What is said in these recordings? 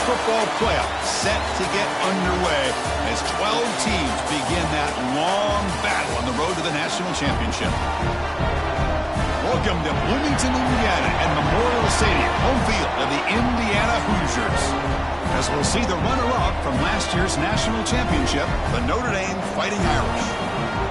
football playoff set to get underway as 12 teams begin that long battle on the road to the national championship. Welcome to Bloomington, Indiana and Memorial Stadium, home field of the Indiana Hoosiers. As we'll see the runner-up from last year's national championship, the Notre Dame Fighting Irish,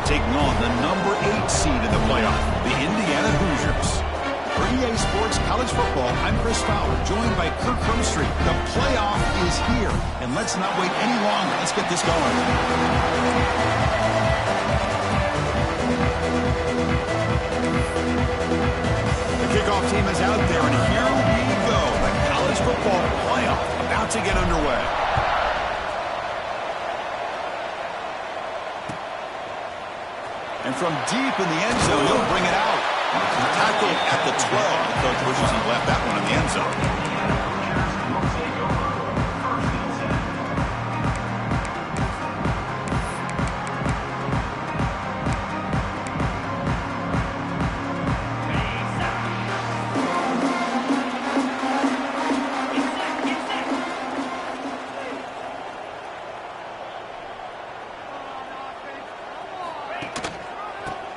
taking on the number 8 seed in the playoff, the Indiana Hoosiers. For EA Sports College Football, I'm Chris Fowler, joined by Kirk Crumstreet. The playoff is here, and let's not wait any longer. Let's get this going. The kickoff team is out there, and here we go. The college football playoff about to get underway. And from deep in the end zone, he'll bring it out. Tackled at the 12. The coach wishes he left that one in the end zone.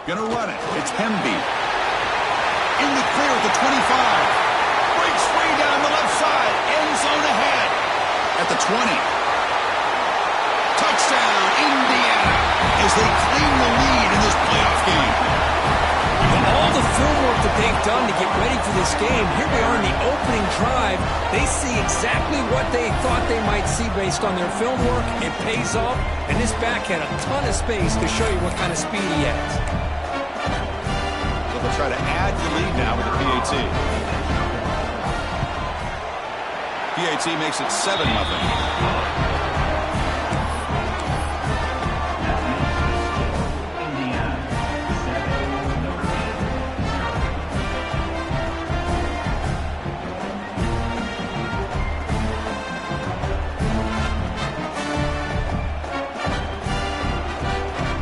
Gonna run it. It's Hemby. In the clear at the 25. Breaks free down the left side. End zone ahead. At the 20. Touchdown, Indiana, as they claim the lead in this playoff game. All the film work that they've done to get ready for this game, here we are in the opening drive. They see exactly what they thought they might see based on their film work. It pays off, and this back had a ton of space to show you what kind of speed he has. They'll try to add the lead now with the PAT. PAT makes it 7-0.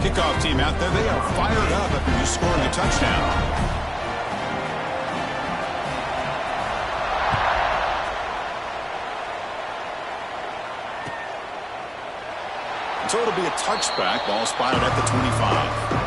Kickoff team out there. They are fired up after just scoring a touchdown. So it'll be a touchback. Ball spotted at the 25.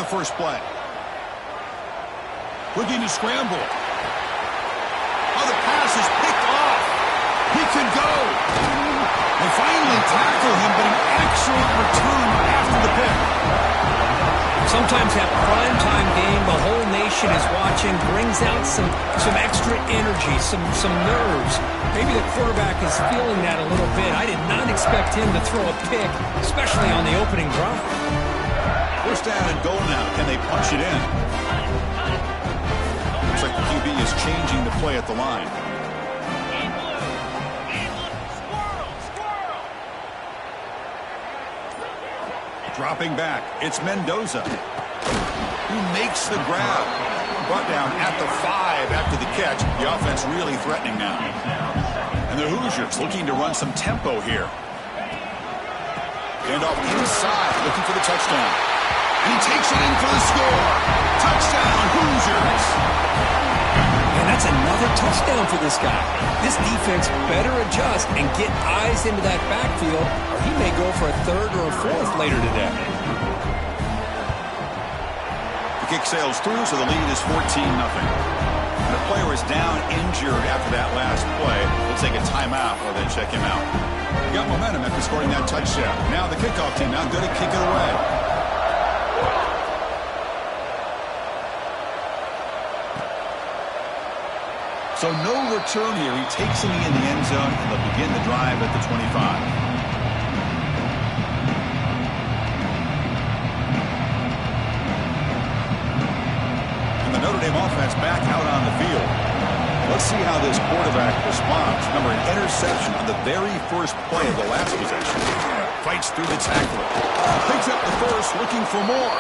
First play. Looking to scramble. Oh, the pass is picked off. He can go. They finally tackle him, but an excellent return after the pick. Sometimes that primetime game, the whole nation is watching, brings out some extra energy, some nerves. Maybe the quarterback is feeling that a little bit. I did not expect him to throw a pick, especially on the opening drive. First down and goal now. Can they punch it in? Looks like the QB is changing the play at the line. Dropping back. It's Mendoza who makes the grab. Brought down at the 5 after the catch. The offense really threatening now. And the Hoosiers looking to run some tempo here. Hand off inside, looking for the touchdown. And he takes it in for the score. Touchdown, Hoosiers. And that's another touchdown for this guy. This defense better adjust and get eyes into that backfield, or he may go for a third or a fourth later today. The kick sails through, so the lead is 14-0. The player is down injured after that last play. They'll take a timeout while they check him out. He got momentum after scoring that touchdown. Now the kickoff team now going to kick it away. So no return here. He takes him in the end zone, and they'll begin the drive at the 25. And the Notre Dame offense back out on the field. Let's see how this quarterback responds. Remember, an interception on the very first play of the last possession. Fights through the tackler. Picks up the first, looking for more.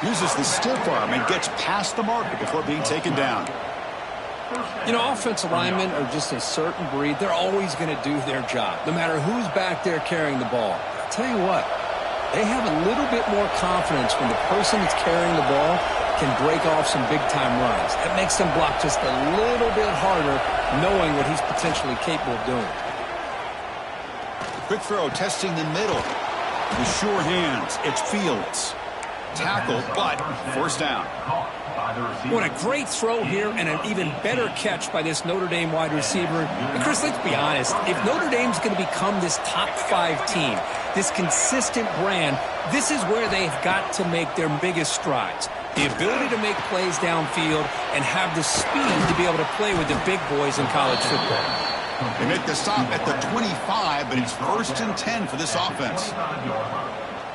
Uses the stiff arm and gets past the marker before being taken down. You know, offensive linemen are just a certain breed. They're always going to do their job, no matter who's back there carrying the ball. I'll tell you what, they have a little bit more confidence when the person that's carrying the ball can break off some big-time runs. That makes them block just a little bit harder, knowing what he's potentially capable of doing. Quick throw, testing the middle. With sure hands, it's Fields. Tackle, but first down. What a great throw here and an even better catch by this Notre Dame wide receiver. And Chris, let's be honest. If Notre Dame's going to become this top-5 team, this consistent brand, this is where they've got to make their biggest strides. The ability to make plays downfield and have the speed to be able to play with the big boys in college football. They make the stop at the 25, but it's 1st and 10 for this offense.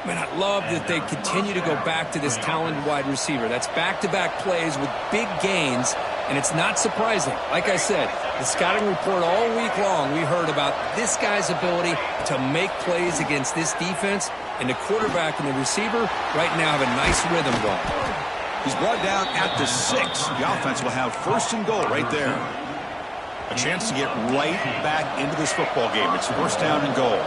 Man, I love that they continue to go back to this talented wide receiver. That's back-to-back plays with big gains, and it's not surprising. Like I said, the scouting report all week long, we heard about this guy's ability to make plays against this defense, and the quarterback and the receiver right now have a nice rhythm going. He's brought down at the 6. The offense will have 1st and goal right there. A chance to get right back into this football game. It's 1st down and goal.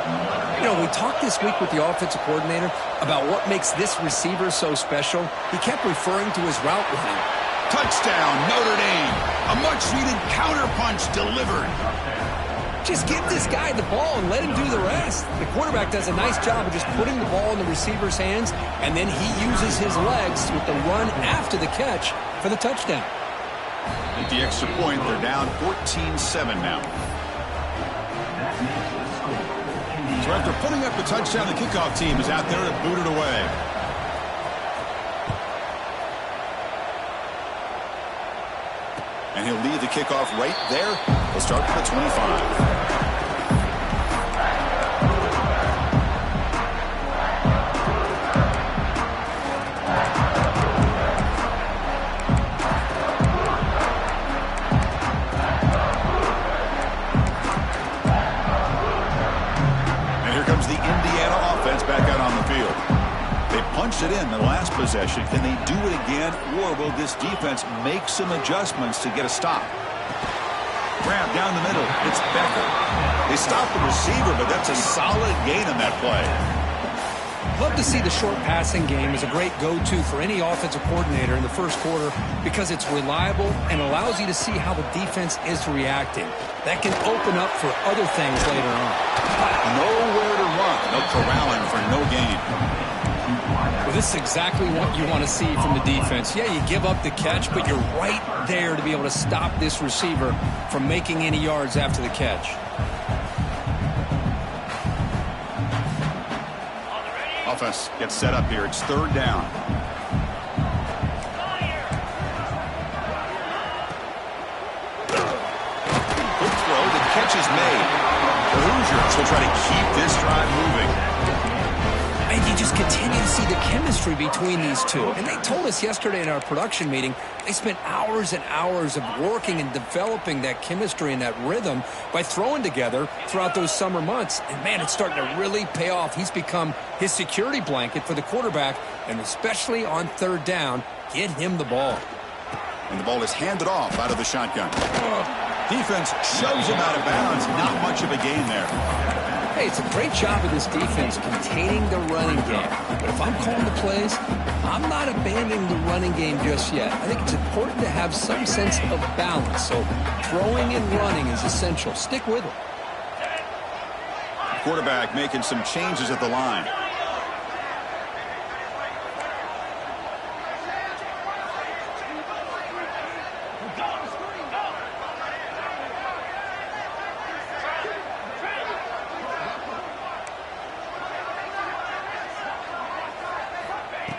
You know, we talked this week with the offensive coordinator about what makes this receiver so special. He kept referring to his route running. Touchdown, Notre Dame. A much-needed counterpunch delivered. Just give this guy the ball and let him do the rest. The quarterback does a nice job of just putting the ball in the receiver's hands, and then he uses his legs with the run after the catch for the touchdown. At the extra point, they're down 14-7 now. So after putting up the touchdown, the kickoff team is out there to boot it away. And he'll lead the kickoff right there. We'll start at the 25. Back out on the field. They punched it in the last possession. Can they do it again, or will this defense make some adjustments to get a stop? Grab down the middle. It's Becker. They stop the receiver, but that's a solid gain on that play. Love to see the short passing game as a great go-to for any offensive coordinator in the first quarter because it's reliable and allows you to see how the defense is reacting. That can open up for other things later on. Nowhere to run. No corralling for no gain. Well, this is exactly what you want to see from the defense. Yeah, you give up the catch, but you're right there to be able to stop this receiver from making any yards after the catch. Offense gets set up here. It's 3rd down. Quick throw. The catch is made. The Hoosiers will try to keep this drive moving. And you just continue to see the chemistry between these two. And they told us yesterday in our production meeting, they spent hours and hours of working and developing that chemistry and that rhythm by throwing together throughout those summer months. And, man, it's starting to really pay off. He's become his security blanket for the quarterback, and especially on 3rd down, get him the ball. And the ball is handed off out of the shotgun. Defense shoves him out of bounds. Not much of a gain there. Hey, it's a great job of this defense containing the running game. But if I'm calling the plays, I'm not abandoning the running game just yet. I think it's important to have some sense of balance. So throwing and running is essential. Stick with it. Quarterback making some changes at the line.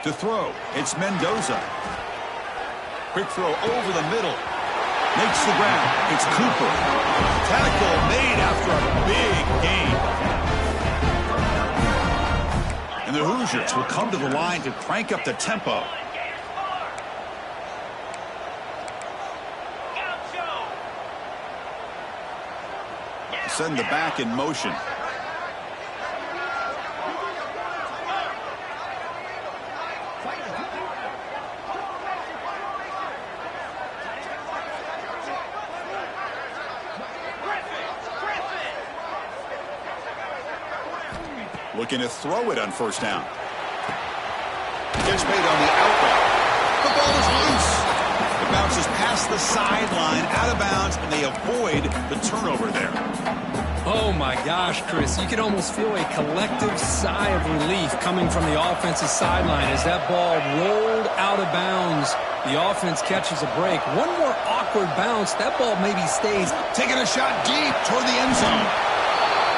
To throw, it's Mendoza. Quick throw over the middle. Makes the grab. It's Cooper. Tackle made after a big gain. And the Hoosiers will come to the line to crank up the tempo. Send the back in motion. Looking to throw it on first down. Catch made on the out route. The ball is loose. It bounces past the sideline, out of bounds, and they avoid the turnover there. Oh, my gosh, Chris. You can almost feel a collective sigh of relief coming from the offensive sideline as that ball rolled out of bounds. The offense catches a break. One more awkward bounce. That ball maybe stays. Taking a shot deep toward the end zone.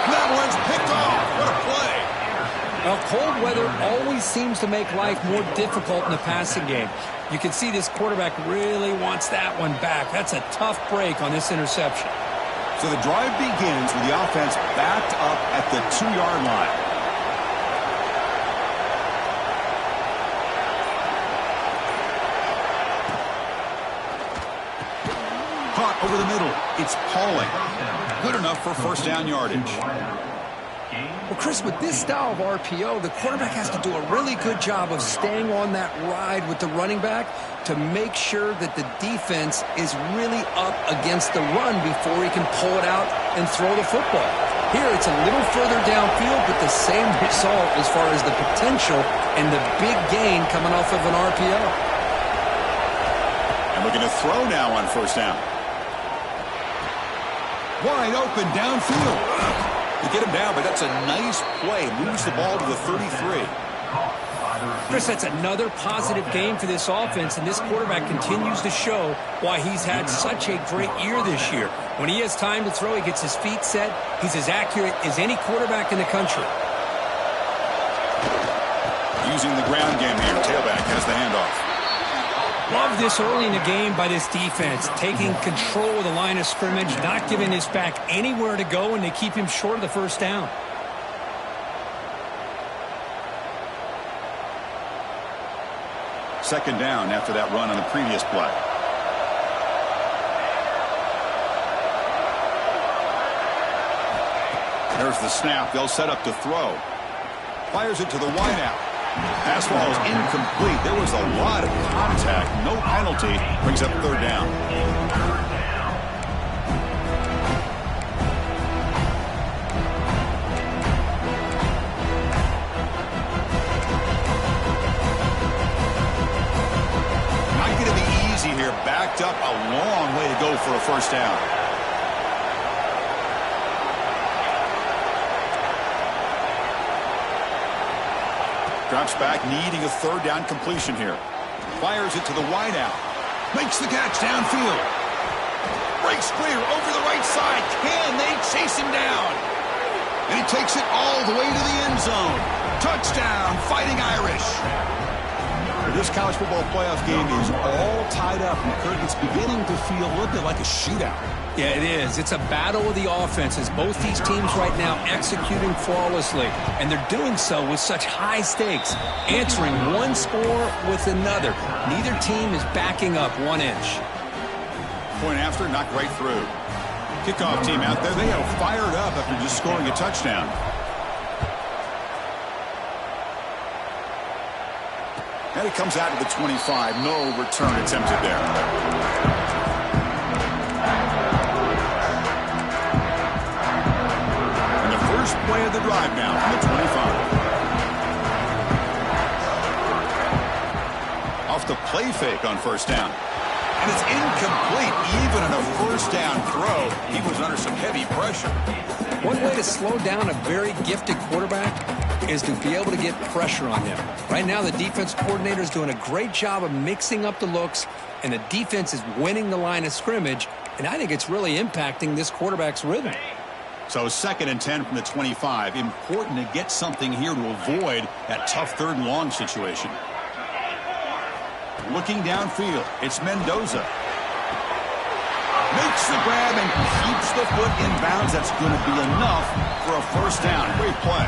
That one's picked off. What a play. Well, cold weather always seems to make life more difficult in the passing game. You can see this quarterback really wants that one back. That's a tough break on this interception. So the drive begins with the offense backed up at the 2-yard line. Caught over the middle. It's Pauling. Good enough for first down yardage. Well, Chris, with this style of RPO, the quarterback has to do a really good job of staying on that ride with the running back to make sure that the defense is really up against the run before he can pull it out and throw the football. Here, it's a little further downfield, but the same result as far as the potential and the big gain coming off of an RPO. And looking to throw now on first down. Wide open downfield. They get him down, but that's a nice play. Moves the ball to the 33. Chris, that's another positive game for this offense, and this quarterback continues to show why he's had such a great year this year. When he has time to throw, he gets his feet set. He's as accurate as any quarterback in the country. Using the ground game here, tailback has the handoff. Love this early in the game by this defense, taking control of the line of scrimmage, not giving his back anywhere to go, and they keep him short of the first down. Second down after that run on the previous play. There's the snap. They'll set up to throw. Fires it to the wideout. Pass ball is incomplete. There was a lot of contact. No penalty. Brings up third down. Not going to be easy here. Backed up a long way to go for a first down. Drops back, needing a third down completion here. Fires it to the wideout. Makes the catch downfield. Breaks clear over the right side. Can they chase him down? And he takes it all the way to the end zone. Touchdown, Fighting Irish. This college football playoff game is all tied up. And Kurt, it's beginning to feel a little bit like a shootout. Yeah, it is. It's a battle of the offenses. Both these teams right now executing flawlessly, and they're doing so with such high stakes, answering one score with another. Neither team is backing up 1 inch. Point after, knocked right through. Kickoff team out there. They are fired up after just scoring a touchdown. And it comes out to the 25. No return attempted there. First play of the drive now from the 25. Off the play fake on first down. And it's incomplete. Even on a first down throw, he was under some heavy pressure. One way to slow down a very gifted quarterback is to be able to get pressure on him. Right now, the defense coordinator is doing a great job of mixing up the looks, and the defense is winning the line of scrimmage, and I think it's really impacting this quarterback's rhythm. So 2nd and 10 from the 25. Important to get something here to avoid that tough third and long situation. Looking downfield, it's Mendoza. Makes the grab and keeps the foot in bounds. That's going to be enough for a first down. Great play.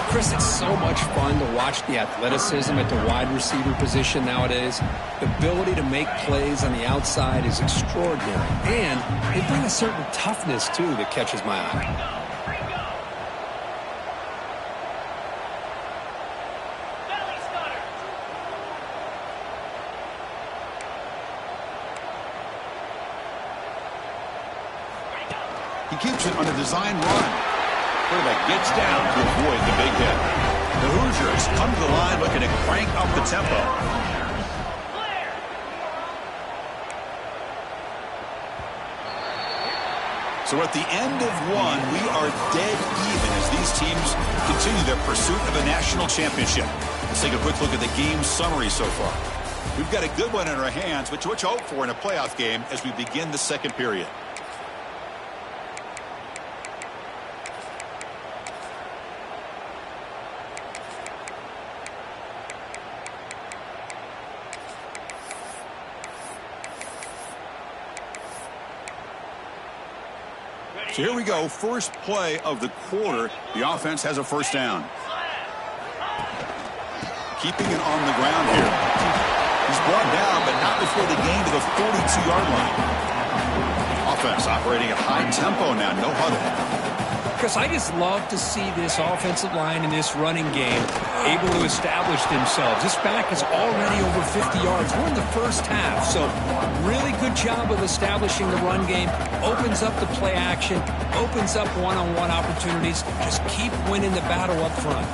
Chris, it's so much fun to watch the athleticism at the wide receiver position nowadays. The ability to make plays on the outside is extraordinary. And they bring a certain toughness, too, that catches my eye. He keeps it on a design run. Quarterback gets down to avoid the big hit. The Hoosiers come to the line looking to crank up the tempo. So at the end of one, we are dead even as these teams continue their pursuit of a national championship. Let's take a quick look at the game summary so far. We've got a good one in our hands, which what you hope for in a playoff game as we begin the second period. So here we go, first play of the quarter. The offense has a first down. Keeping it on the ground here. He's brought down, but not before the gain to the 42-yard line. Offense operating at high tempo now, no huddle. Chris, I just love to see this offensive line in this running game able to establish themselves. This back is already over 50 yards. We're in the first half, so really good job of establishing the run game. Opens up the play action, opens up one-on-one opportunities. Just keep winning the battle up front.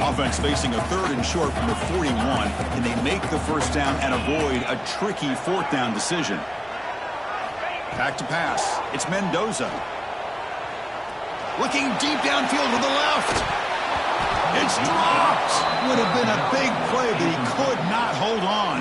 Offense facing a third and short from the 41. Can they make the first down and avoid a tricky fourth down decision? Back to pass. It's Mendoza. Looking deep downfield to the left. It's dropped. Would have been a big play, but he could not hold on.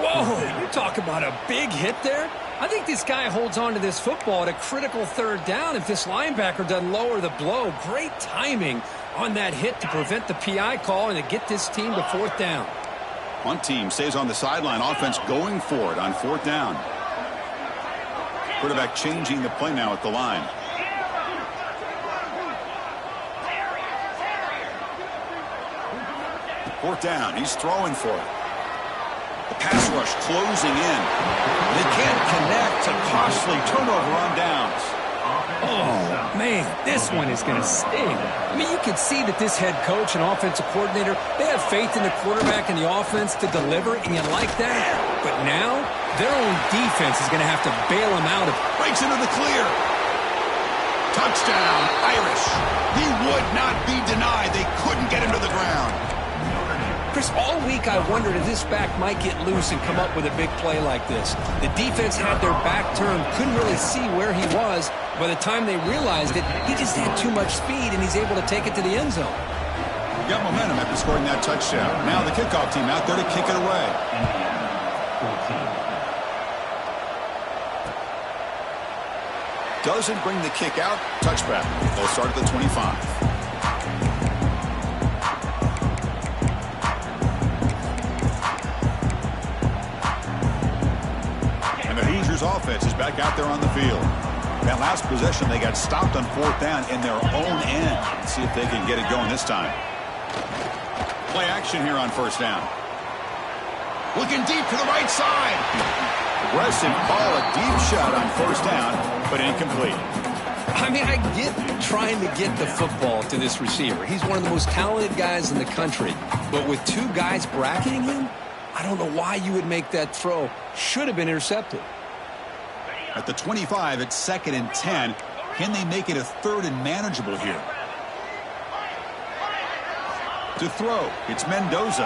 Whoa, you talk about a big hit there. I think this guy holds on to this football at a critical third down if this linebacker doesn't lower the blow. Great timing on that hit to prevent the PI call and to get this team to fourth down. One team stays on the sideline. Offense going for it on fourth down. Quarterback changing the play now at the line. Fourth down. He's throwing for it. The pass rush closing in. They can't connect. A costly turnover on downs. Oh, man, this one is going to sting. I mean, you can see that this head coach and offensive coordinator, they have faith in the quarterback and the offense to deliver, and you like that. But now, their own defense is going to have to bail them out. Breaks into the clear. Touchdown, Irish. He would not be denied. They couldn't get him to the ground. Chris, all week I wondered if this back might get loose and come up with a big play like this. The defense had their back turned, couldn't really see where he was. By the time they realized it, he just had too much speed, and he's able to take it to the end zone. Got momentum after scoring that touchdown. Now the kickoff team out there to kick it away. Doesn't bring the kick out. Touchback. They'll start at the 25. Offense is back out there on the field. That last possession, they got stopped on fourth down in their own end. Let's see if they can get it going this time. Play action here on first down. Looking deep to the right side. Aggressive ball, a deep shot on first down, but incomplete. I mean, I get trying to get the football to this receiver. He's one of the most talented guys in the country. But with two guys bracketing him, I don't know why you would make that throw. Should have been intercepted. At the 25, it's 2nd and 10. Can they make it a third and manageable here? To throw, it's Mendoza.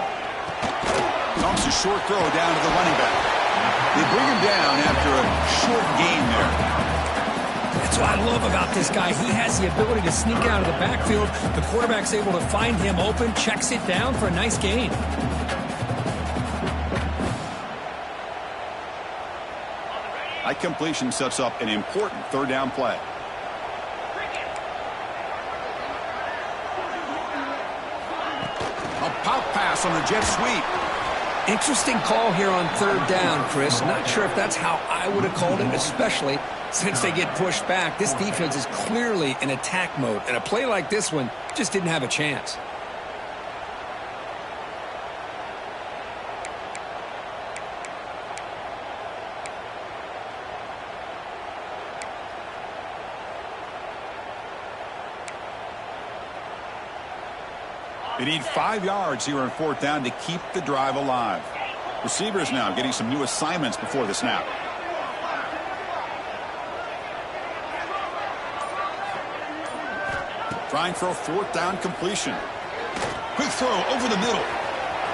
Dumps a short throw down to the running back. They bring him down after a short gain there. That's what I love about this guy. He has the ability to sneak out of the backfield. The quarterback's able to find him open, checks it down for a nice gain. That completion sets up an important third down play. A pop pass on the jet sweep. Interesting call here on third down, Chris. Not sure if that's how I would have called it, especially since they get pushed back. This defense is clearly in attack mode, and a play like this one just didn't have a chance. They need 5 yards here on fourth down to keep the drive alive. Receivers now getting some new assignments before the snap. Trying for a fourth down completion. Quick throw over the middle.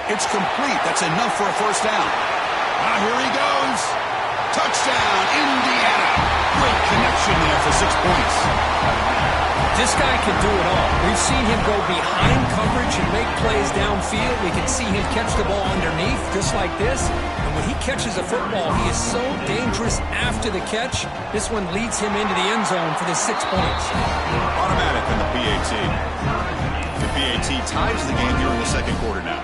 It's complete. That's enough for a first down. Now here he goes. Touchdown, Indiana. Great connection there for 6 points. This guy can do it all. We've seen him go behind coverage and make plays downfield. We can see him catch the ball underneath, just like this. And when he catches a football, he is so dangerous after the catch. This one leads him into the end zone for the 6 points. Automatic on the PAT. The PAT ties the game here in the second quarter now.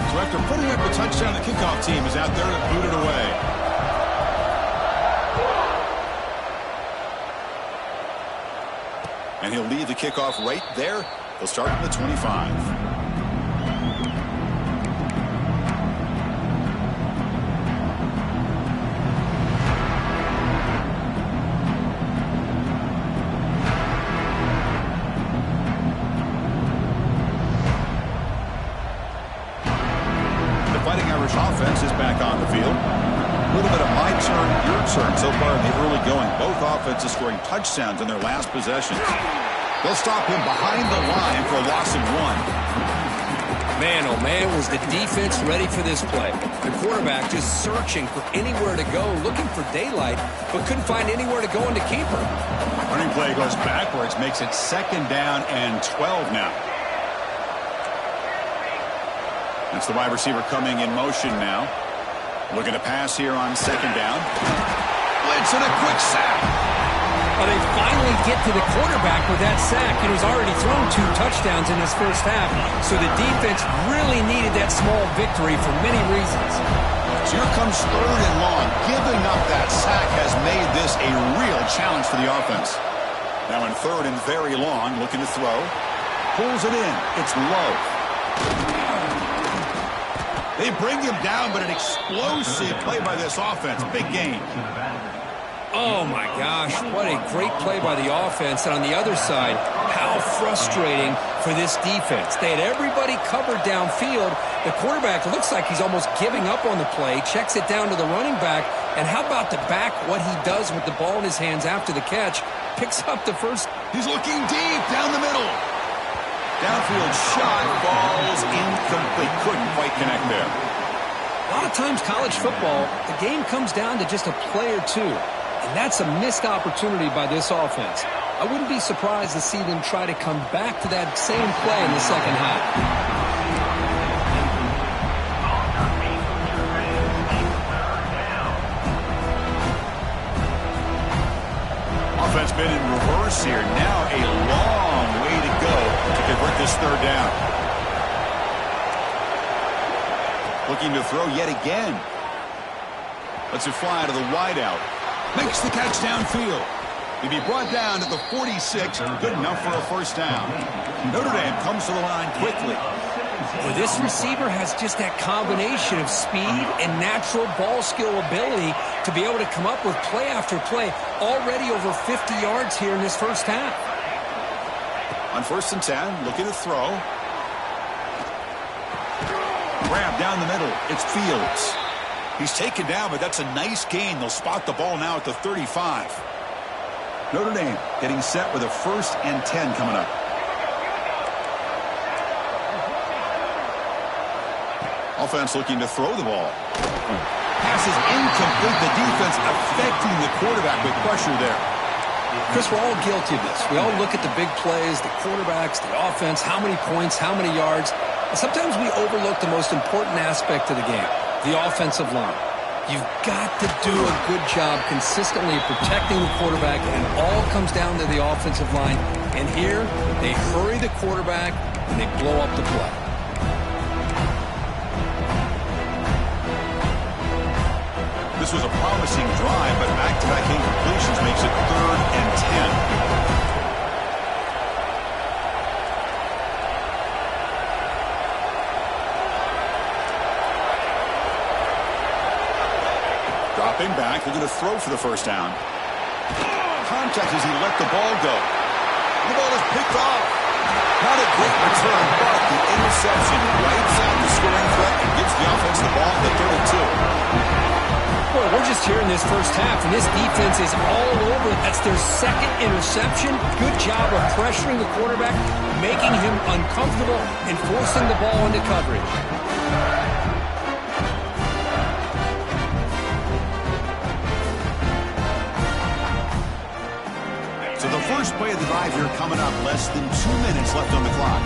So after putting up a touchdown, the kickoff team is out there to boot it away. And he'll lead the kickoff right there. He'll start at the 25. The Fighting Irish offense is back on the field. A little bit of my turn, your turn so far in the early going. Both offenses scoring touchdowns in their last possessions. They'll stop him behind the line for a loss of 1. Man, oh man, was the defense ready for this play. The quarterback just searching for anywhere to go, looking for daylight, but couldn't find anywhere to go into keeper. Running play goes backwards, makes it 2nd down and 12 now. That's the wide receiver coming in motion now. Looking to pass here on 2nd down. Blitz and a quick sack. Well, they finally get to the quarterback with that sack, and he's already thrown 2 touchdowns in his first half. So the defense really needed that small victory for many reasons. So here comes 3rd and long. Giving up that sack has made this a real challenge for the offense. Now in 3rd and very long, looking to throw. Pulls it in. It's low. They bring him down, but an explosive play by this offense. Big game. Oh, my gosh, what a great play by the offense. And on the other side, how frustrating for this defense. They had everybody covered downfield. The quarterback looks like he's almost giving up on the play, checks it down to the running back. And how about the back, what he does with the ball in his hands after the catch? Picks up the first. He's looking deep down the middle. Downfield shot falls incomplete. Couldn't quite connect there. A lot of times college football, the game comes down to just a play or two. And that's a missed opportunity by this offense. I wouldn't be surprised to see them try to come back to that same play in the second half. Offense been in reverse here. Now a long way to go to convert this 3rd down. Looking to throw yet again. Lets it fly to the wideout. Makes the catch downfield. He'll be brought down to the 46. Good enough for a first down. Notre Dame comes to the line quickly. Well, this receiver has just that combination of speed and natural ball skill ability to be able to come up with play after play. Already over 50 yards here in this first half. On 1st and 10, looking to throw. Grab down the middle. It's Fields. He's taken down, but that's a nice gain. They'll spot the ball now at the 35. Notre Dame getting set with a 1st and 10 coming up. Offense looking to throw the ball. Pass is incomplete. The defense affecting the quarterback with pressure there. Chris, we're all guilty of this. We all look at the big plays, the quarterbacks, the offense, how many points, how many yards. And sometimes we overlook the most important aspect of the game, the offensive line. You've got to do a good job consistently protecting the quarterback, and it all comes down to the offensive line. And here, they hurry the quarterback, and they blow up the play. This was a promising drive, but back-to-back incompletions makes it 3rd and 10. Dropping back, looking to throw for the first down. Contact as he let the ball go. The ball is picked off. Not a great return, but the interception wipes out the scoring threat and gives the offense the ball at the 32. Well, we're just here in this first half, and this defense is all over it. That's their second interception. Good job of pressuring the quarterback, making him uncomfortable, and forcing the ball into coverage. So the first play of the drive here coming up, less than 2 minutes left on the clock.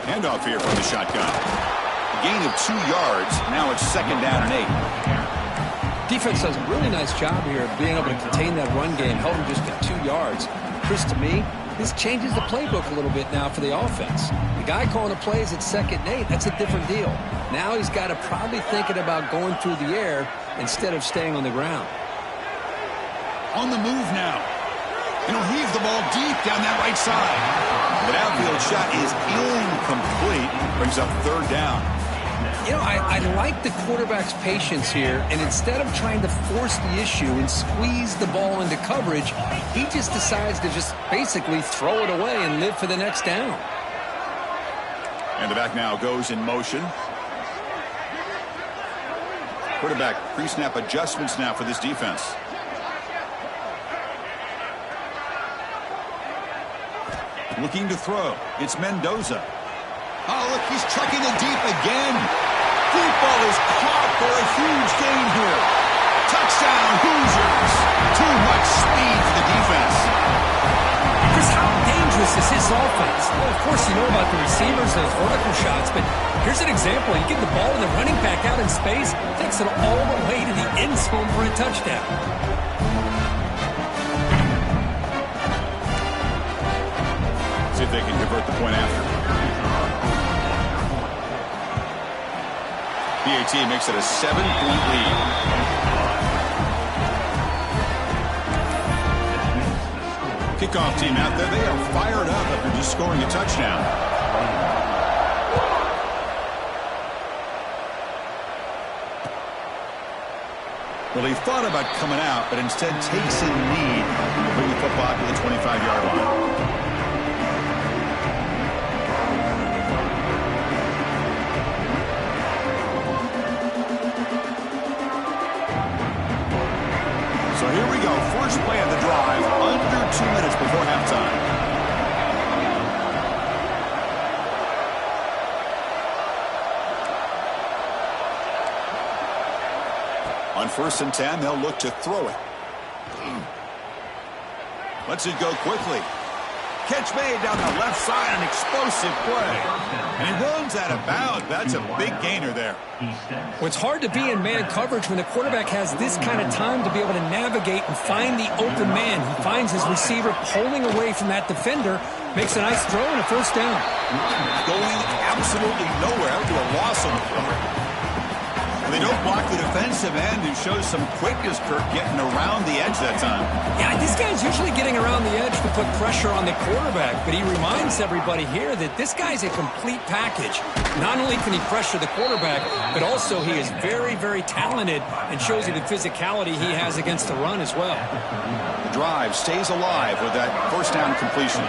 Handoff here from the shotgun. Gain of 2 yards. Now it's 2nd down and 8. Defense does a really nice job here of being able to contain that run game, help him just get 2 yards. Chris, to me, this changes the playbook a little bit now for the offense. The guy calling the plays at 2nd and 8, that's a different deal. Now he's got to probably thinking about going through the air instead of staying on the ground. On the move now. And he'll heave the ball deep down that right side. The outfield shot is incomplete. Brings up 3rd down. You know, I like the quarterback's patience here, and instead of trying to force the issue and squeeze the ball into coverage, he just decides to just basically throw it away and live for the next down. And the back now goes in motion. Quarterback pre-snap adjustments now for this defense. Looking to throw. It's Mendoza. Oh, look, he's chucking it deep again. Deep ball is caught for a huge gain here. Touchdown, Hoosiers. Too much speed for the defense. Chris, how dangerous is his offense? Well, of course, you know about the receivers, those vertical shots, but here's an example. You get the ball and the running back out in space, takes it all the way to the end zone for a touchdown. See if they can convert the point after. PAT makes it a 7-point lead. Kickoff team out there. They are fired up after just scoring a touchdown. Well, he thought about coming out, but instead takes a knee to bring the football to the 25-yard line. So here we go. First play of the drive, under 2 minutes before halftime. On 1st and 10, they'll look to throw it. Lets it go quickly. Catch made down the left side, an explosive play. And he runs out of bounds. That's a big gainer there. Well, it's hard to be in man coverage when the quarterback has this kind of time to be able to navigate and find the open man. He finds his receiver pulling away from that defender, makes a nice throw and a 1st down. Going absolutely nowhere to a loss on the throw. They don't block the defensive end, who shows some quickness, Kirk, getting around the edge that time. Yeah, this guy's usually getting around the edge to put pressure on the quarterback, but he reminds everybody here that this guy's a complete package. Not only can he pressure the quarterback, but also he is very, very talented and shows you the physicality he has against the run as well. The drive stays alive with that 1st down completion.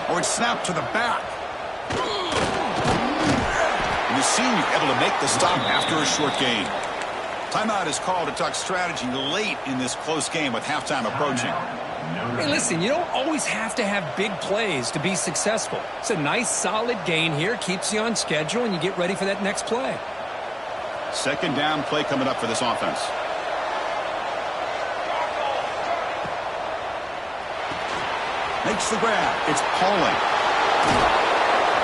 Or it's snapped to the back. The senior able to make the stop after a short gain. Timeout is called to talk strategy late in this close game with halftime approaching. Hey, listen, you don't always have to have big plays to be successful. It's a nice, solid gain here, keeps you on schedule, and you get ready for that next play. 2nd down play coming up for this offense. Makes the grab. It's Pauling.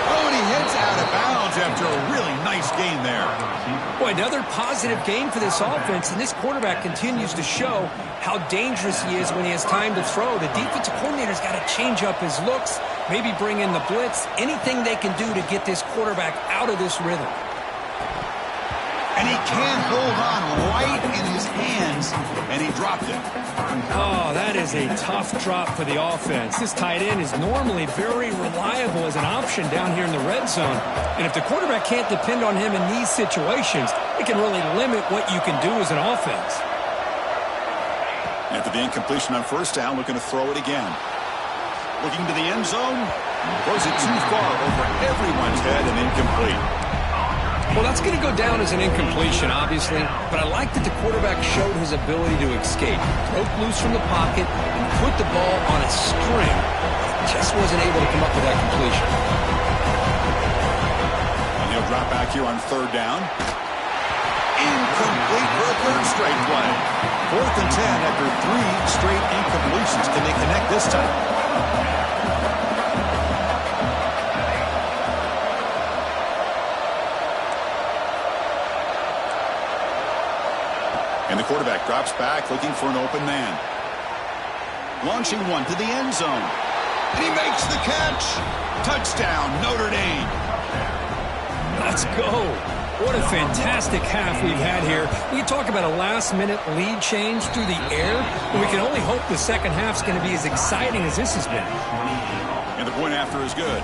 Oh, and he heads out of bounds after a really nice gain there. Boy, another positive gain for this offense, and this quarterback continues to show how dangerous he is when he has time to throw. The defensive coordinator's got to change up his looks, maybe bring in the blitz, anything they can do to get this quarterback out of this rhythm. And he can't hold on right in his hands, and he dropped it. Oh, that is a tough drop for the offense. This tight end is normally very reliable as an option down here in the red zone. And if the quarterback can't depend on him in these situations, it can really limit what you can do as an offense. After the incompletion on 1st down, looking to throw it again. Looking to the end zone. Throws it too far over everyone's head and incomplete. Well, that's going to go down as an incompletion, obviously, but I like that the quarterback showed his ability to escape, broke loose from the pocket, and put the ball on a string. Just wasn't able to come up with that completion. And he'll drop back here on third down. Incomplete for a third straight play. 4th and 10 after 3 straight incompletions. Can they connect this time? And the quarterback drops back looking for an open man. Launching one to the end zone. And he makes the catch. Touchdown, Notre Dame. Let's go. What a fantastic half we've had here. We talk about a last-minute lead change through the air, but we can only hope the second half's going to be as exciting as this has been. And the point after is good.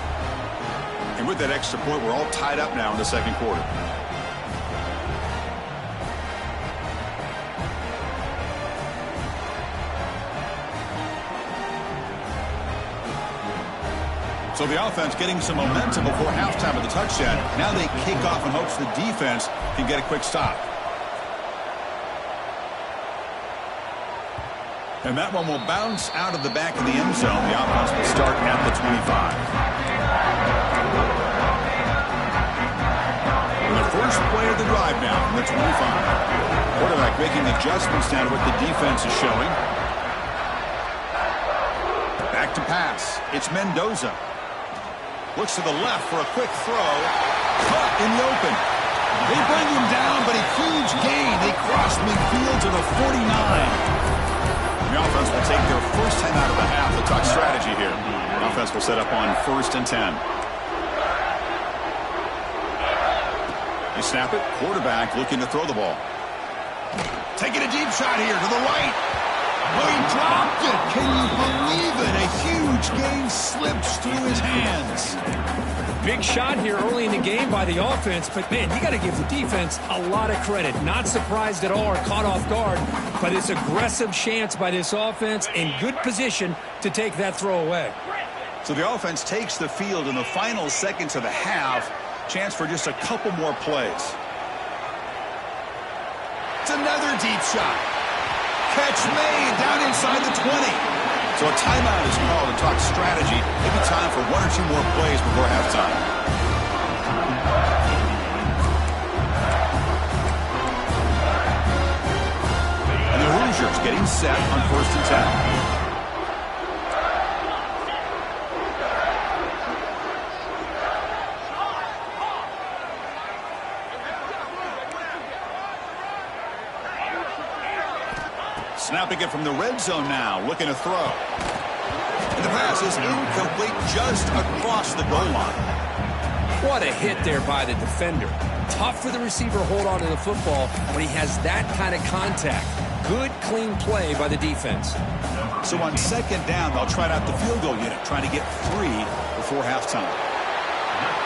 And with that extra point, we're all tied up now in the second quarter. So the offense getting some momentum before halftime of the touchdown. Now they kick off in hopes the defense can get a quick stop. And that one will bounce out of the back of the end zone. The offense will start at the 25. And the first play of the drive now from the 25. Quarterback making adjustments down to what the defense is showing. Back to pass. It's Mendoza. Looks to the left for a quick throw. Caught in the open. They bring him down, but a huge gain. They cross midfield to the 49. The offense will take their first 10 out of the half. We'll talk strategy here. The offense will set up on 1st and 10. They snap it. Quarterback looking to throw the ball. Taking a deep shot here to the right. Oh, he dropped it. Can you believe it? A huge gain slips through his hands. Big shot here early in the game by the offense, but, man, you got to give the defense a lot of credit. Not surprised at all or caught off guard by this aggressive chance by this offense in good position to take that throw away. So the offense takes the field in the final seconds of the half. Chance for just a couple more plays. It's another deep shot. Catch made down inside the 20. So a timeout is called to talk strategy. Maybe time for 1 or 2 more plays before halftime. And the Hoosiers getting set on 1st and 10. Snapping it from the red zone now, looking to throw. And the pass is incomplete just across the goal line. What a hit there by the defender. Tough for the receiver to hold on to the football when he has that kind of contact. Good, clean play by the defense. So on 2nd down, they'll try out the field goal unit, trying to get 3 before halftime.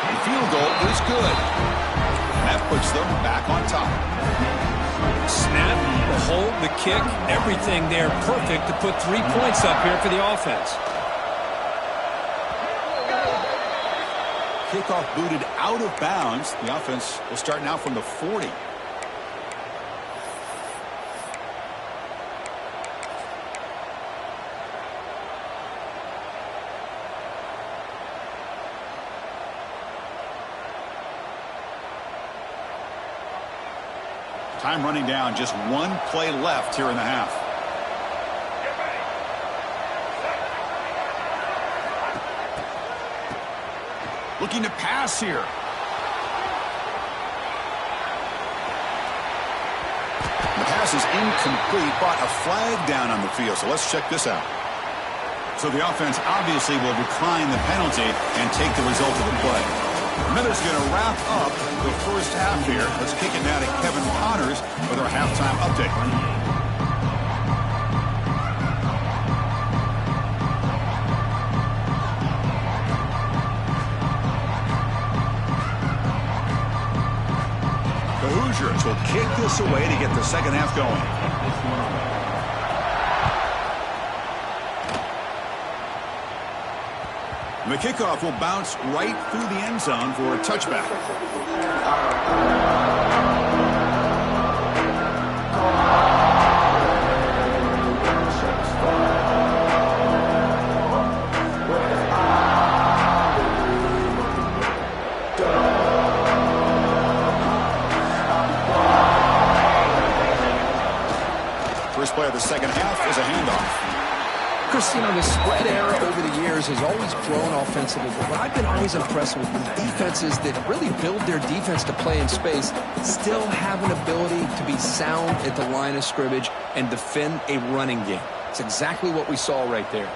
The field goal is good. And that puts them back on top. Snap, the hold, the kick, everything there perfect to put 3 points up here for the offense. Kickoff booted out of bounds. The offense will start now from the 40. Time running down, just 1 play left here in the half. Looking to pass here. The pass is incomplete, but a flag down on the field, so let's check this out. So the offense obviously will decline the penalty and take the result of the play. Miller's going to wrap up the first half here. Let's kick it now to Kevin Connors with our halftime update. The Hoosiers will kick this away to get the second half going. The kickoff will bounce right through the end zone for a touchback. First play of the second half is a handoff. Chris, you know, the spread era over the years has always grown offensively, but what I've been always impressed with is defenses that really build their defense to play in space still have an ability to be sound at the line of scrimmage and defend a running game. It's exactly what we saw right there.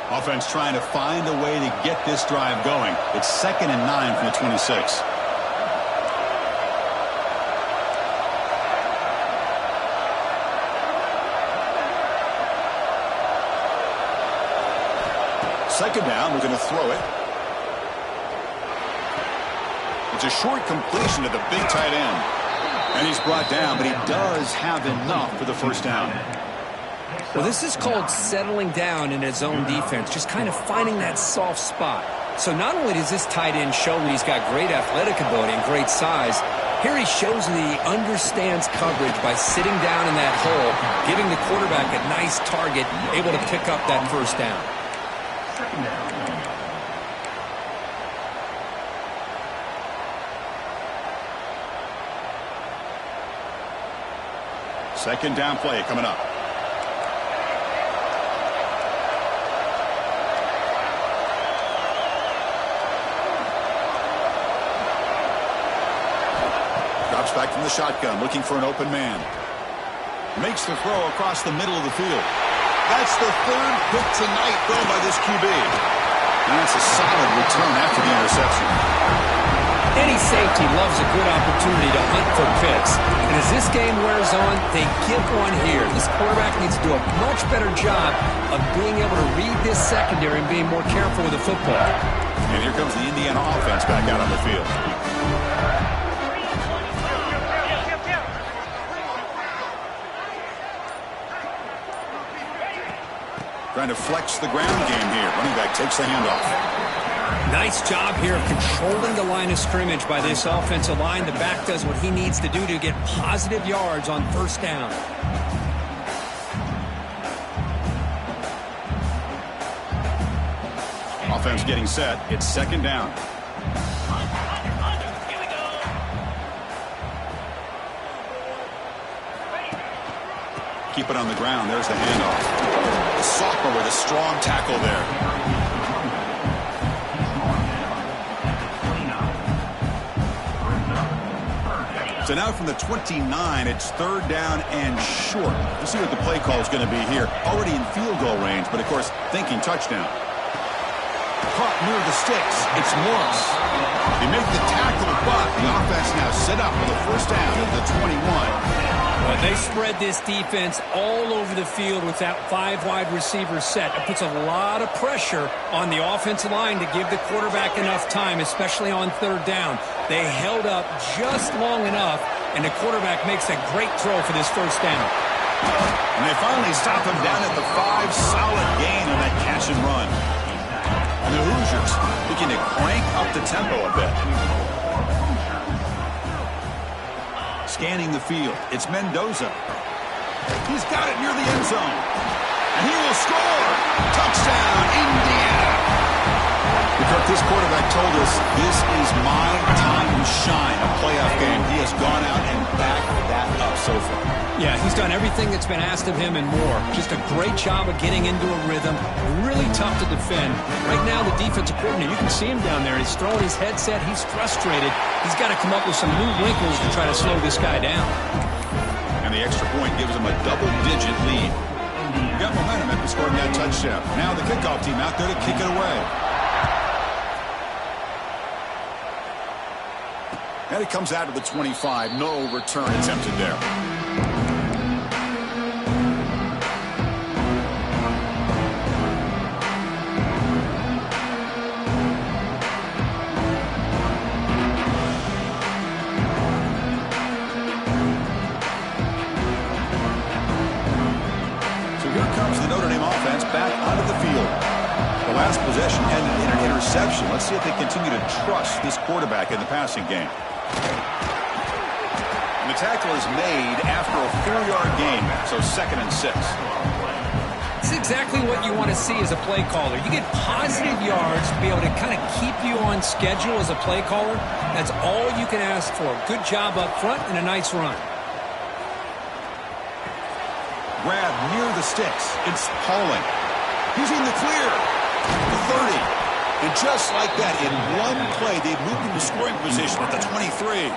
Offense trying to find a way to get this drive going. It's 2nd and 9 from the 26. Second down, we're going to throw it. It's a short completion to the big tight end. And he's brought down, but he does have enough for the first down. Well, this is called settling down in his own defense, just kind of finding that soft spot. So not only does this tight end show that he's got great athletic ability and great size, here he shows that he understands coverage by sitting down in that hole, giving the quarterback a nice target, able to pick up that first down. Second down play coming up. Drops back from the shotgun, looking for an open man. Makes the throw across the middle of the field. That's the third pick tonight thrown by this QB. And that's a solid return after the interception. Any safety loves a good opportunity to hunt for picks. And as this game wears on, they give one here. This quarterback needs to do a much better job of being able to read this secondary and being more careful with the football. And here comes the Indiana offense back out on the field. Trying to flex the ground game here. Running back takes the handoff. Nice job here of controlling the line of scrimmage by this offensive line. The back does what he needs to do to get positive yards on first down. Offense getting set. It's second down. Keep it on the ground. There's the handoff. The sophomore with a strong tackle there. So now from the 29, it's third down and short. We'll see what the play call is going to be here. Already in field goal range, but of course, thinking touchdown. Caught near the sticks. It's Morris. They make the tackle, but the offense now set up for the first down at the 21. But they spread this defense all over the field with that 5 wide receiver set. It puts a lot of pressure on the offensive line to give the quarterback enough time, especially on third down. They held up just long enough, and the quarterback makes a great throw for this first down. And they finally stop him down at the 5. Solid gain on that catch and run. And the Hoosiers looking to crank up the tempo a bit. Scanning the field. It's Mendoza. He's got it near the end zone. And he will score. Touchdown, Indiana. Because this quarterback told us this is my time to shine, a playoff game. He has gone out and backed that up so far. Yeah, he's done everything that's been asked of him and more. Just a great job of getting into a rhythm. Really tough to defend. Right now, the defensive coordinator, you can see him down there. He's throwing his headset. He's frustrated. He's got to come up with some new wrinkles to try to slow this guy down. And the extra point gives him a double-digit lead. You got momentum after scoring that touchdown. Now the kickoff team out there to kick it away. And it comes out of the 25. No return attempted there. So here comes the Notre Dame offense back onto the field. completion and an interception. Let's see if they continue to trust this quarterback in the passing game. And the tackle is made after a 4-yard gain, so 2nd and 6. This is exactly what you want to see as a play caller. You get positive yards to be able to kind of keep you on schedule as a play caller. That's all you can ask for. Good job up front and a nice run. Grab near the sticks. It's Pauling. He's in the clear. The 30. And just like that, in one play, they've moved into scoring position at the 23.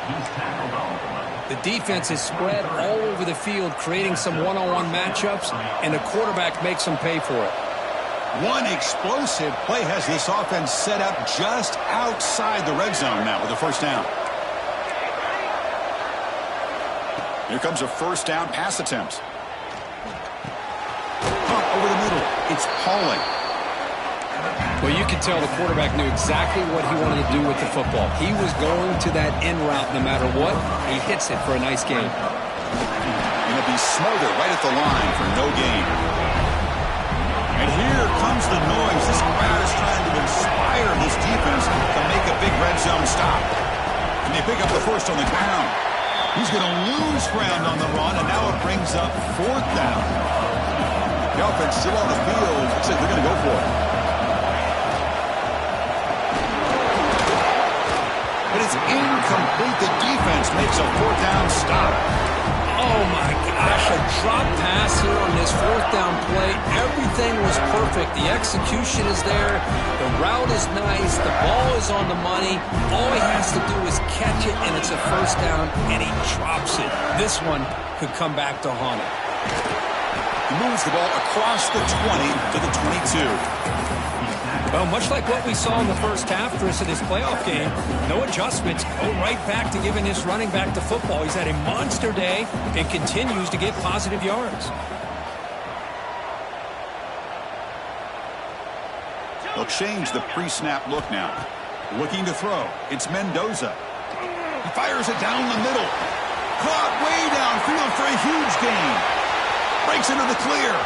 The defense is spread all over the field, creating some one-on-one matchups, and the quarterback makes them pay for it. One explosive play has this offense set up just outside the red zone now with a first down. Here comes a first down pass attempt. Pump over the middle. It's Pauling. Well, you could tell the quarterback knew exactly what he wanted to do with the football. He was going to that in route no matter what. He hits it for a nice gain. Going to be smothered right at the line for no gain. And here comes the noise. This crowd is trying to inspire this defense to make a big red zone stop. And they pick up the first on the ground. He's going to lose ground on the run, and now it brings up 4th down. The offense still on the field. Looks like they're going to go for it. But it's incomplete. The defense makes a 4th down stop. Oh, my gosh, a drop pass here on this 4th down play. Everything was perfect. The execution is there. The route is nice. The ball is on the money. All he has to do is catch it, and it's a first down, and he drops it. This one could come back to haunt him. He moves the ball across the 20 to the 22. Well, much like what we saw in the first half, Chris, of this playoff game, no adjustments. Go right back to giving this running back to football. He's had a monster day and continues to get positive yards. They'll change the pre-snap look now. Looking to throw. It's Mendoza. He fires it down the middle. Caught way downfield for a huge gain. Breaks into the clear.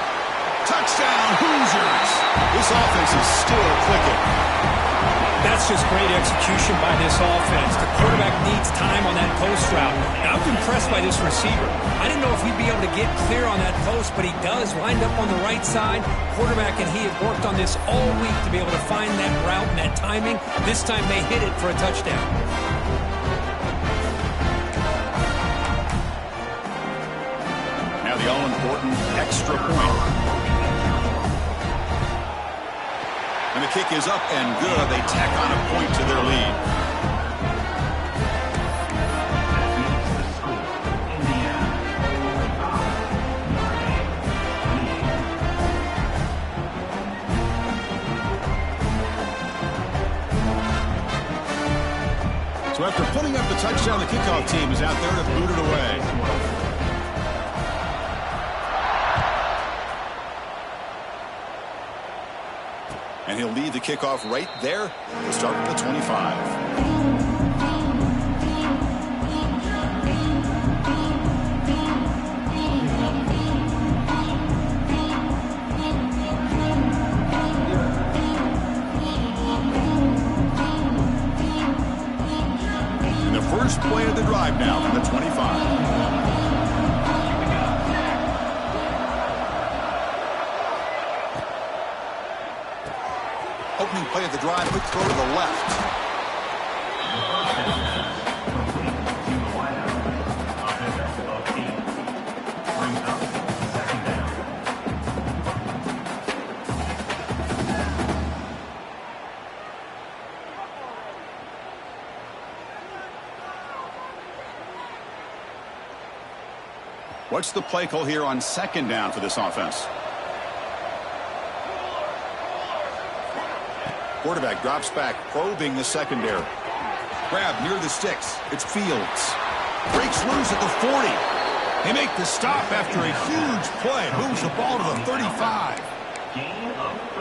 Touchdown, Hoosiers. This offense is still clicking. That's just great execution by this offense. The quarterback needs time on that post route. Now, I'm impressed by this receiver. I didn't know if he'd be able to get clear on that post, but he does. Lined up on the right side. Quarterback and he have worked on this all week to be able to find that route and that timing. This time they hit it for a touchdown. Now the all-important extra point. And the kick is up and good. They tack on a point to their lead. So after putting up the touchdown, the kickoff team is out there to boot it away. And he'll lead the kickoff right there. We'll start with the 25. And the first play of the drive now from the 25. Opening play of the drive, quick throw to the left. What's the play call here on 2nd down for this offense? Quarterback drops back, probing the secondary. Grab near the sticks. It's Fields. Breaks loose at the 40. They make the stop after a huge play. Moves the ball to the 35.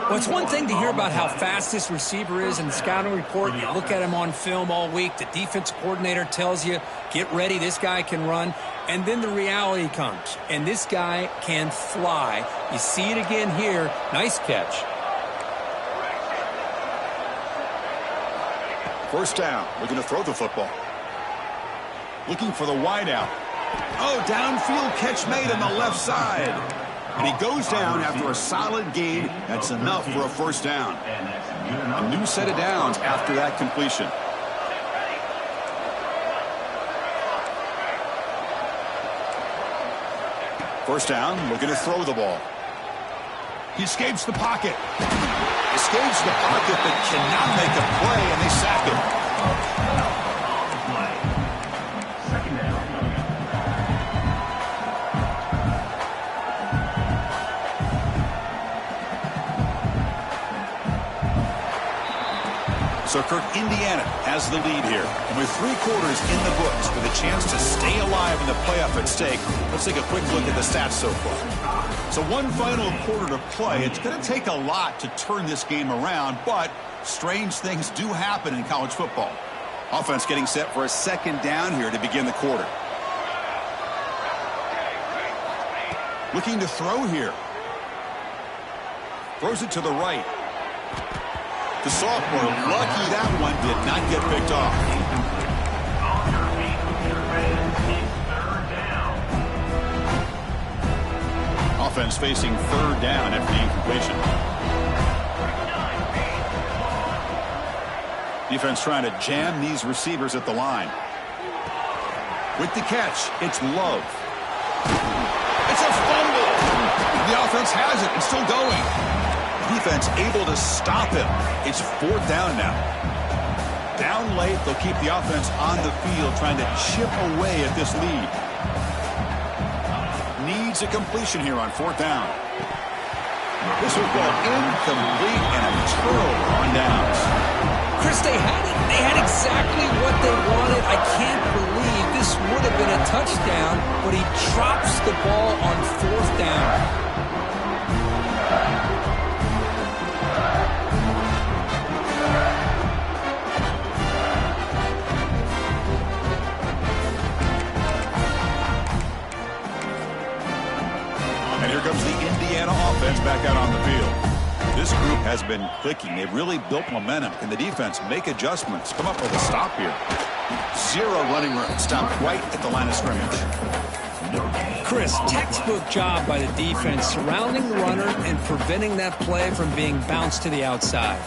Well, it's one thing to hear about how fast this receiver is in the scouting report. You look at him on film all week. The defense coordinator tells you, get ready, this guy can run. And then the reality comes, and this guy can fly. You see it again here. Nice catch. First down. Looking to throw the football. Looking for the wideout. Oh, downfield catch made on the left side. And he goes down after a solid gain. That's enough for a first down. A new set of downs after that completion. First down, looking to throw the ball. He escapes the pocket. Escapes the pocket, but cannot make a play, and they sack him. So Kirk, Indiana has the lead here. And with 3 quarters in the books with a chance to stay alive in the playoff at stake, let's take a quick look at the stats so far. So one final quarter to play. It's going to take a lot to turn this game around, but strange things do happen in college football. Offense getting set for a second down here to begin the quarter. Looking to throw here. Throws it to the right. The sophomore, lucky that one did not get picked off. Offense facing third down after the incompletion. Defense trying to jam these receivers at the line. With the catch, it's Love. It's a fumble. The offense has it and still going. Defense able to stop him. It's 4th down now. Down late, they'll keep the offense on the field trying to chip away at this lead. Needs a completion here on 4th down. This will go incomplete and a turnover on downs. Chris, they had it. They had exactly what they wanted. I can't believe this would have been a touchdown, but he drops the ball on 4th down. Comes the Indiana offense back out on the field. This group has been clicking. They've really built momentum. Can the defense make adjustments? Come up with a stop here. 0 running room. Stopped right at the line of scrimmage. Chris, textbook job by the defense surrounding the runner and preventing that play from being bounced to the outside.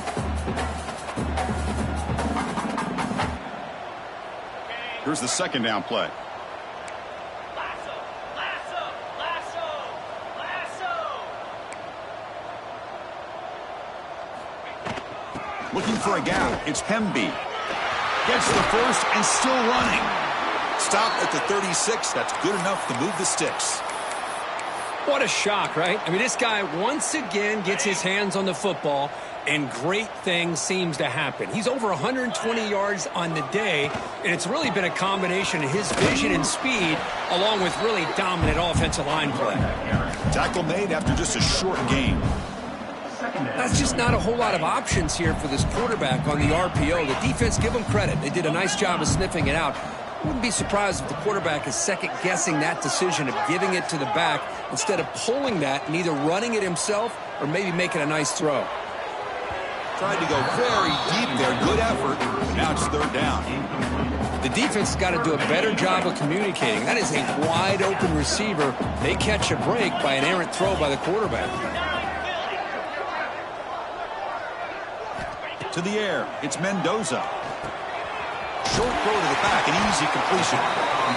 Here's the second down play. Looking for a gap. It's Hemby. Gets the first and still running. Stopped at the 36. That's good enough to move the sticks. What a shock, right? I mean, this guy once again gets his hands on the football, and great things seems to happen. He's over 120 yards on the day, and it's really been a combination of his vision and speed, along with really dominant offensive line play. Tackle made after just a short gain. That's just not a whole lot of options here for this quarterback on the RPO. The defense, give them credit. They did a nice job of sniffing it out. I wouldn't be surprised if the quarterback is second-guessing that decision of giving it to the back instead of pulling that and either running it himself or maybe making a nice throw. Tried to go very deep there. Good effort. Now it's 3rd down. The defense has got to do a better job of communicating. That is a wide-open receiver. They catch a break by an errant throw by the quarterback. To the air, it's Mendoza. Short throw to the back, an easy completion.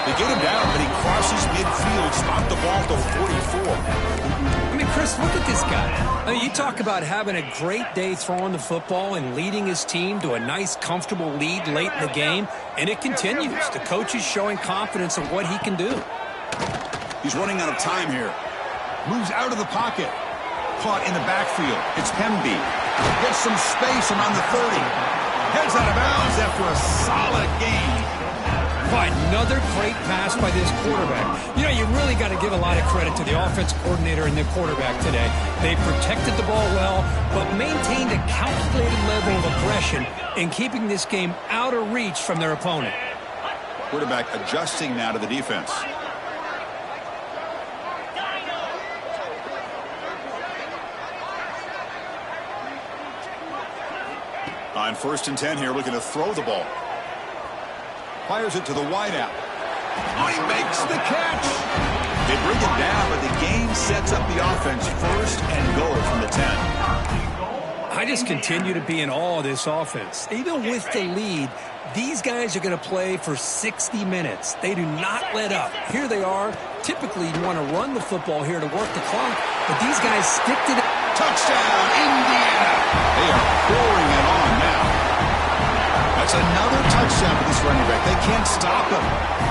They get him down, but he crosses midfield, stopped the ball to 44. I mean, Chris, look at this guy. I mean, you talk about having a great day throwing the football and leading his team to a nice, comfortable lead late in the game, and it continues. The coach is showing confidence of what he can do. He's running out of time here. Moves out of the pocket. Caught in the backfield. It's Hemby. Gets some space around the 30. Heads out of bounds after a solid gain. But another great pass by this quarterback. You know, you really got to give a lot of credit to the offense coordinator and the quarterback today. They protected the ball well, but maintained a calculated level of aggression in keeping this game out of reach from their opponent. Quarterback adjusting now to the defense. On 1st and 10 here, looking to throw the ball. Fires it to the wideout. Oh, he makes the catch. They bring it down, but the game sets up the offense 1st and goal from the 10. I just continue to be in awe of this offense. Even with the lead, these guys are going to play for 60 minutes. They do not let up. Here they are. Typically, you want to run the football here to work the clock, but these guys stick to the... Touchdown, Indiana! They are pouring it on now. That's another touchdown for this running back. They can't stop him.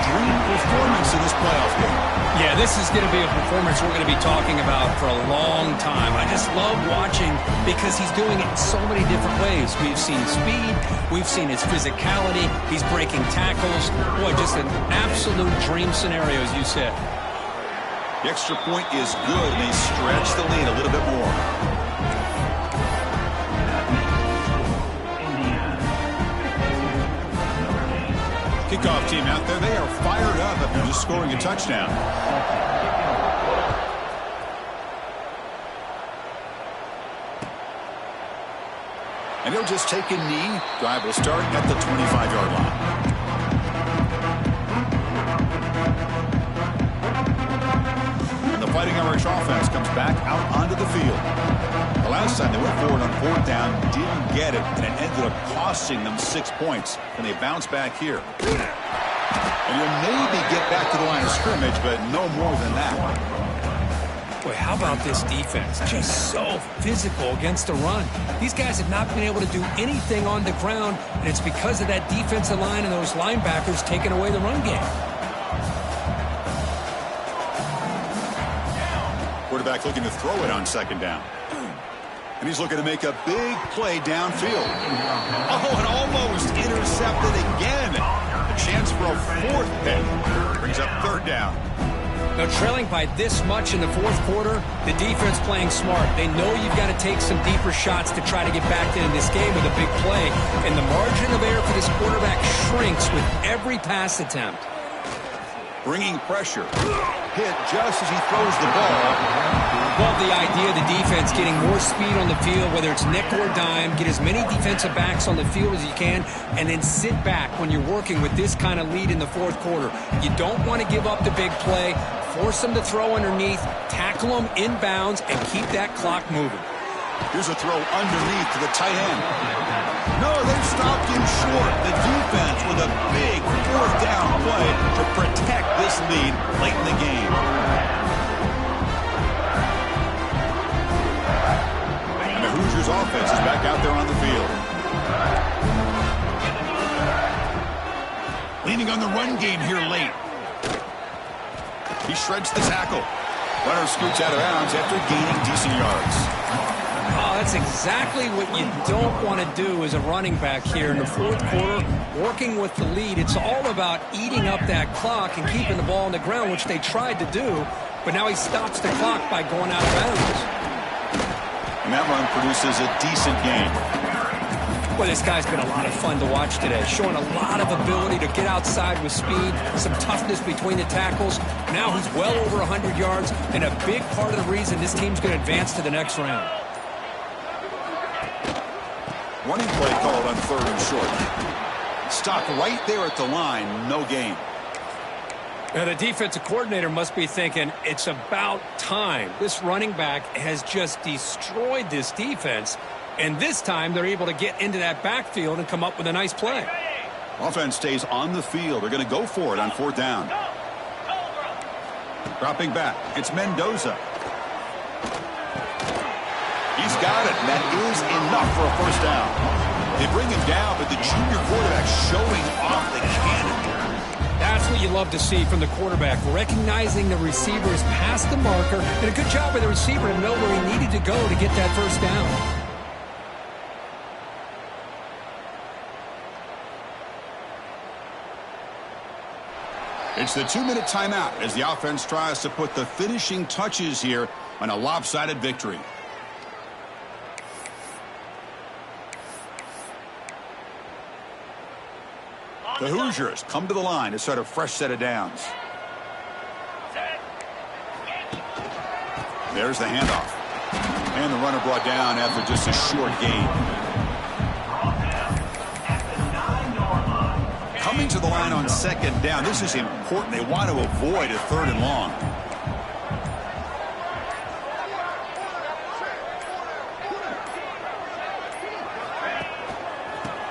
Dream performance in this playoff game. Yeah, this is going to be a performance we're going to be talking about for a long time. I just love watching because he's doing it in so many different ways. We've seen speed. We've seen his physicality. He's breaking tackles. Boy, just an absolute dream scenario, as you said. The extra point is good, and they stretch the lead a little bit more. Kickoff team out there, they are fired up after just scoring a touchdown. And he'll just take a knee. Drive will start at the 25-yard line. And the Fighting Irish offense comes back out onto the field. The last time they went forward on 4th down, didn't get it, and it ended up costing them 6 points. And they bounce back here. And you'll maybe get back to the line of scrimmage, but no more than that. Boy, how about this defense? Just so physical against the run. These guys have not been able to do anything on the ground, and it's because of that defensive line and those linebackers taking away the run game. Quarterback looking to throw it on 2nd down. And he's looking to make a big play downfield. Oh, and almost intercepted again. A chance for a 4th pick. Brings up 3rd down. Now, trailing by this much in the 4th quarter, the defense playing smart. They know you've got to take some deeper shots to try to get back into this game with a big play. And the margin of error for this quarterback shrinks with every pass attempt. Bringing pressure. Hit just as he throws the ball. Love the idea of the defense getting more speed on the field, whether it's nickel or dime, get as many defensive backs on the field as you can, and then sit back when you're working with this kind of lead in the 4th quarter. You don't want to give up the big play, force them to throw underneath, tackle them inbounds, and keep that clock moving. Here's a throw underneath to the tight end. No, they stopped him short. The defense with a big 4th down play to protect this lead late in the game. And the Hoosiers offense is back out there on the field. Leaning on the run game here late. He shreds the tackle. Runner scoots out of bounds after gaining decent yards. Oh, that's exactly what you don't want to do as a running back here in the 4th quarter, working with the lead. It's all about eating up that clock and keeping the ball on the ground, which they tried to do, but now he stops the clock by going out of bounds. And that run produces a decent gain. Well, this guy's been a lot of fun to watch today, showing a lot of ability to get outside with speed, some toughness between the tackles. Now he's well over 100 yards, and a big part of the reason this team's going to advance to the next round. Running play called on 3rd and short. Stopped right there at the line, no gain. Now, the defensive coordinator must be thinking, it's about time. This running back has just destroyed this defense, and this time they're able to get into that backfield and come up with a nice play. Offense stays on the field. They're going to go for it on 4th down. Dropping back, it's Mendoza. He's got it, and that is enough for a 1st down. They bring him down, but the junior quarterback showing off the cannon. That's what you love to see from the quarterback, recognizing the receiver is past the marker, and a good job by the receiver to know where he needed to go to get that 1st down. It's the 2-minute timeout as the offense tries to put the finishing touches here on a lopsided victory. The Hoosiers come to the line to start a fresh set of downs. There's the handoff. And the runner brought down after just a short gain. to the line on second down. This is important. They want to avoid a 3rd and long.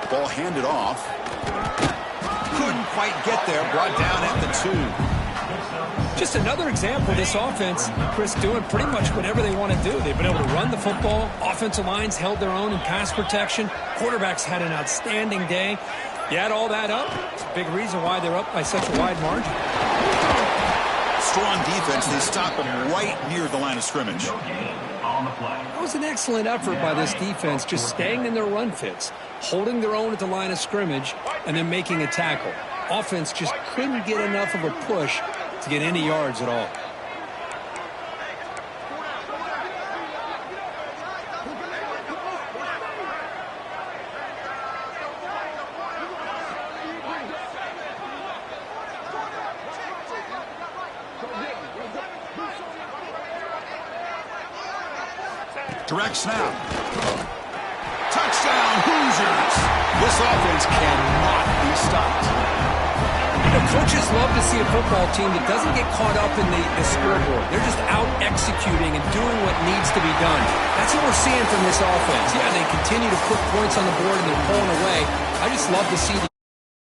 Ball handed off. Couldn't quite get there. Brought down at the 2. Just another example of this offense, Chris, doing pretty much whatever they want to do. They've been able to run the football. Offensive lines held their own in pass protection. Quarterbacks had an outstanding day. You add all that up, it's a big reason why they're up by such a wide margin. Strong defense. They stop them right near the line of scrimmage. That was an excellent effort by this defense, just staying in their run fits, holding their own at the line of scrimmage, and then making a tackle. Offense just couldn't get enough of a push to get any yards at all. Direct snap. Touchdown, Hoosiers. This offense cannot be stopped. You know, coaches love to see a football team that doesn't get caught up in the scoreboard. They're just out executing and doing what needs to be done. That's what we're seeing from this offense. Yeah, they continue to put points on the board and they're pulling away. I just love to see